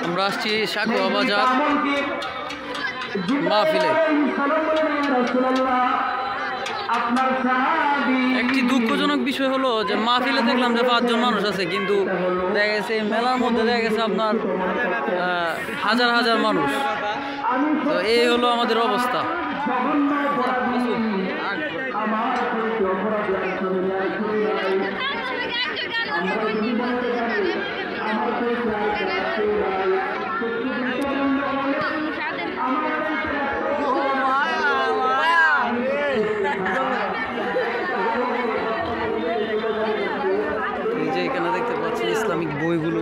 আমরা আসছি সাকুয়া বাজার মাহফিলে। একটি দুঃখজনক বিষয় হলো যে মাহফিলে দেখলাম যে 5 জন মানুষ আছে, কিন্তু দেখা গেছে মেলার মধ্যে দেখা গেছে আপনার হাজার হাজার মানুষ। তো এই হলো আমাদের অবস্থা। এই যে এখানে দেখতে পাচ্ছি ইসলামিক বইগুলো।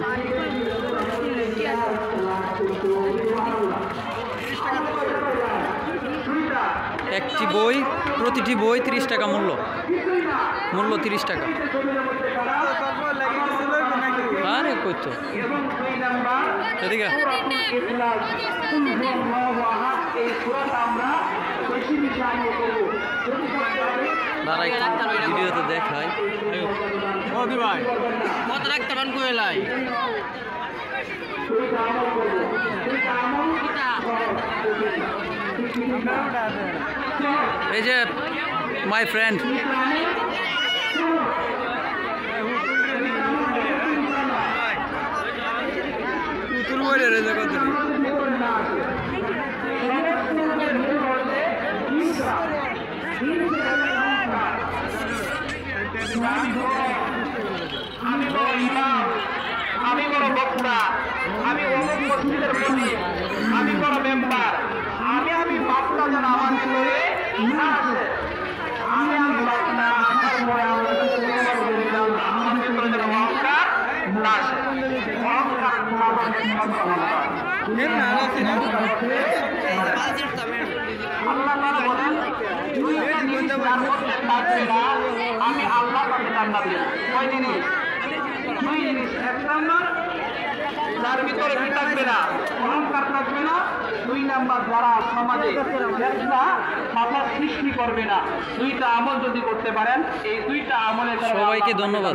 একটি বই, প্রতিটি বই 30 টাকা মূল্য 30 টাকা। আরে কইতো এদিকে ভিডিওতে দেখায় কত রাখতে পারেন কইলাই। এই যে মাই ফ্রেন্ড আমি বড় বক্তা, আমি অমুক মসজিদের প্রতি, আমি বড় মেম্বার, আমি বাপটা যেন আমার ভিতরে না আসে। আমি বাপটা আসার পরে আমাদের ভিতরে যেন অহংকার না আসে। অহংকার আল্লাহ বলেন আমি আল্লাহ পাকে জান্নাত দেব। কয় জিনিস? 2 জিনিস। 1 নম্বর, যার ভিতরে কি থাকবে না? অহংকার থাকবে না। 2 নম্বর, যারা সমাজে ফেতনা ফাসাদ সৃষ্টি করবে না। 2টা আমল যদি করতে পারেন, এই 2টা আমলের সবাইকে ধন্যবাদ।